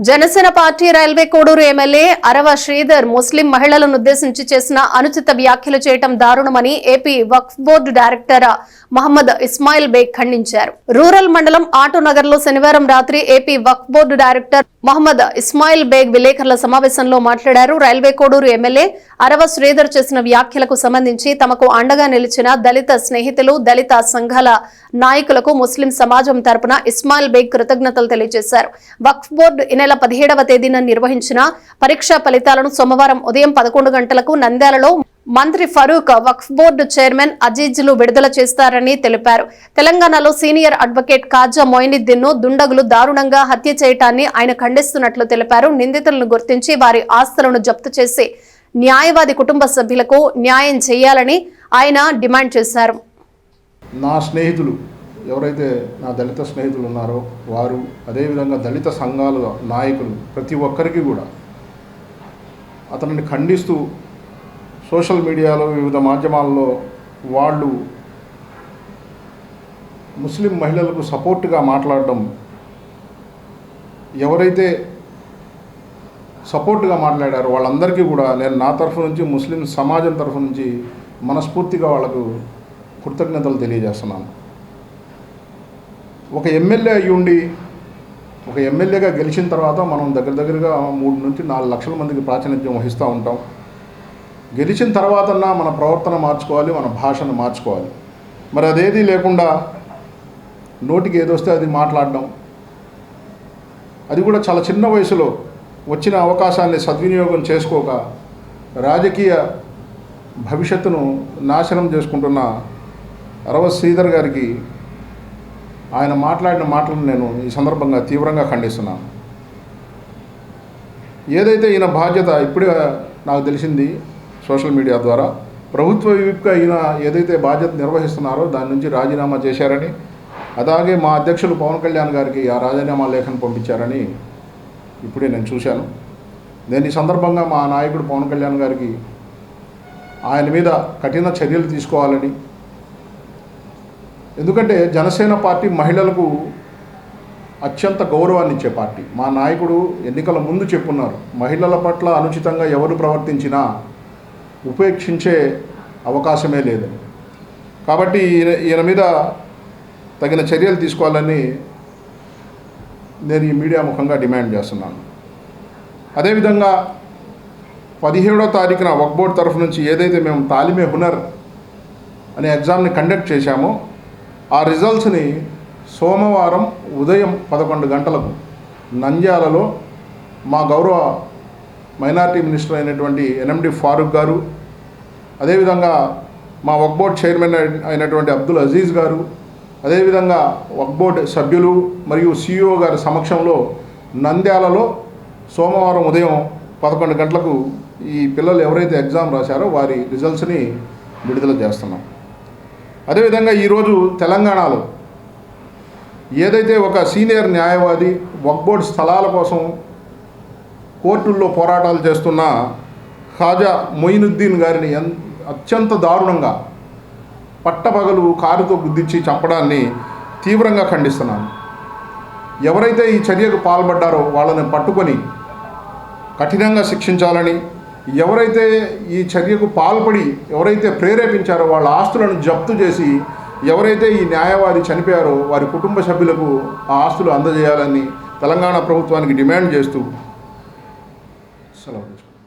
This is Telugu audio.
Janasena party railway Koduru MLA Arava Sreedhar ముస్లిం మహిళలను ఉద్దేశించి చేసిన అనుచిత వ్యాఖ్యలు చేయడం దారుణమని AP Waqf board director Mohammad Ismail Baig ఖండించారు. రూరల్ మండలం ఆటోనగర్ లో శనివారం రాత్రి AP Waqf board director Mohammad Ismail Baig విలేకరుల సమావేశంలో మాట్లాడారు. రైల్వే కోడూరు ఎమ్మెల్యే అరవ శ్రీధర్ చేసిన వ్యాఖ్యలకు సంబంధించి తమకు అండగా నిలిచిన దళిత స్నేహితులు, దళిత సంఘాల నాయకులకు ముస్లిం సమాజం తరపున ఇస్మాయిల్ బేగ్ కృతజ్ఞతలు తెలియజేశారు. వక్ఫ్ బోర్డు ఈ నెల 17వ తేదీన నిర్వహించిన పరీక్షా ఫలితాలను సోమవారం ఉదయం 11 గంటలకు నంద్యాలలో మంత్రి ఫరూక్, వక్ఫ్ బోర్డు చైర్మన్ అజీజ్లు విడుదల చేస్తారని తెలిపారు. తెలంగాణలో సీనియర్ అడ్వకేట్ కాజా మొయినుద్దీన్ ను దుండగులు దారుణంగా హత్య చేయటాన్ని ఆయన ఖండిస్తున్నట్లు తెలిపారు. నిందితులను గుర్తించి వారి ఆస్తులను జప్తు చేసి న్యాయవాది కుటుంబ సభ్యులకు న్యాయం చేయాలని ఆయన డిమాండ్ చేశారు. నా స్నేహితులు ఎవరైతే నా దళిత స్నేహితులు ఉన్నారో వారు, అదేవిధంగా దళిత సంఘాల నాయకులు ప్రతి ఒక్కరికి కూడా అతనిని ఖండిస్తూ సోషల్ మీడియాలో వివిధ మాధ్యమాల్లో వాళ్ళు ముస్లిం మహిళలకు సపోర్ట్గా మాట్లాడడం, ఎవరైతే సపోర్ట్గా మాట్లాడారో వాళ్ళందరికీ కూడా నేను నా తరఫు నుంచి, ముస్లిం సమాజం తరఫు నుంచి మనస్ఫూర్తిగా వాళ్లకు కృతజ్ఞతలు తెలియజేస్తున్నాను. ఒక ఎమ్మెల్యే అయ్యుండి ఒక ఎమ్మెల్యేగా గెలిచిన తర్వాత మనం దగ్గరగా 3 నుంచి 4 లక్షల మందికి ప్రాతినిధ్యం వహిస్తూ ఉంటాం. గెలిచిన తర్వాతన్నా మన ప్రవర్తన మార్చుకోవాలి, మన భాషను మార్చుకోవాలి. మరి అదేది లేకుండా నోటికి ఏదొస్తే అది మాట్లాడడం, అది కూడా చాలా చిన్న వయసులో వచ్చిన అవకాశాన్ని సద్వినియోగం చేసుకోక రాజకీయ భవిష్యత్తును నాశనం చేసుకుంటున్న అరవ శ్రీధర్ గారికి ఆయన మాట్లాడిన మాటలను నేను ఈ సందర్భంగా తీవ్రంగా ఖండిస్తున్నాను. ఏదైతే ఈయన బాధ్యత ఇప్పుడే నాకు తెలిసింది సోషల్ మీడియా ద్వారా, ప్రభుత్వ విప్గా ఈయన ఏదైతే బాధ్యత నిర్వహిస్తున్నారో దాని నుంచి రాజీనామా చేశారని, అలాగే మా అధ్యక్షులు పవన్ కళ్యాణ్ గారికి ఆ రాజీనామా లేఖను పంపించారని ఇప్పుడే నేను చూశాను. నేను ఈ సందర్భంగా మా నాయకుడు పవన్ కళ్యాణ్ గారికి ఆయన మీద కఠిన చర్యలు తీసుకోవాలని, ఎందుకంటే జనసేన పార్టీ మహిళలకు అత్యంత గౌరవాన్ని ఇచ్చే పార్టీ. మా నాయకుడు ఎన్నికల ముందు చెప్పున్నారు, మహిళల పట్ల అనుచితంగా ఎవరు ప్రవర్తించినా ఉపేక్షించే అవకాశమే లేదని. కాబట్టి ఈయన మీద తగిన చర్యలు తీసుకోవాలని నేను ఈ మీడియా ముఖంగా డిమాండ్ చేస్తున్నాను. అదేవిధంగా 17వ తారీఖున వక్ఫ్ బోర్డు తరఫు నుంచి ఏదైతే మేము తాలిమే హునర్ అనే ఎగ్జామ్ని కండక్ట్ చేశామో ఆ రిజల్ట్స్ని సోమవారం ఉదయం 11 గంటలకు నంద్యాలలో మా గౌరవ మైనారిటీ మినిస్టర్ అయినటువంటి ఎన్ఎండి ఫారూక్ గారు, అదేవిధంగా మా వక్ఫ్ బోర్డు చైర్మన్ అయినటువంటి అబ్దుల్ అజీజ్ గారు, అదేవిధంగా వక్ఫ్ బోర్డు సభ్యులు మరియు సిఇఓ గారి సమక్షంలో నంద్యాలలో సోమవారం ఉదయం 11 గంటలకు ఈ పిల్లలు ఎవరైతే ఎగ్జామ్ రాశారో వారి రిజల్ట్స్ని విడుదల చేస్తున్నాం. అదేవిధంగా ఈరోజు తెలంగాణలో ఏదైతే ఒక సీనియర్ న్యాయవాది వక్ఫ్ బోర్డు స్థలాల కోసం కోర్టుల్లో పోరాటాలు చేస్తున్న ఖాజా మొయినుద్దీన్ గారిని అత్యంత దారుణంగా పట్టపగలు కారుతో గుద్దించి చంపడాన్ని తీవ్రంగా ఖండిస్తున్నాను. ఎవరైతే ఈ చర్యకు పాల్పడ్డారో వాళ్ళని పట్టుకొని కఠినంగా శిక్షించాలని, ఎవరైతే ఈ చర్యకు పాల్పడి ఎవరైతే ప్రేరేపించారో వాళ్ళ ఆస్తులను జప్తు చేసి, ఎవరైతే ఈ న్యాయవాది చనిపోయారో వారి కుటుంబ సభ్యులకు ఆ ఆస్తులు అందజేయాలని తెలంగాణ ప్రభుత్వానికి డిమాండ్ చేస్తూ సెలవు తీసుకుంటాను.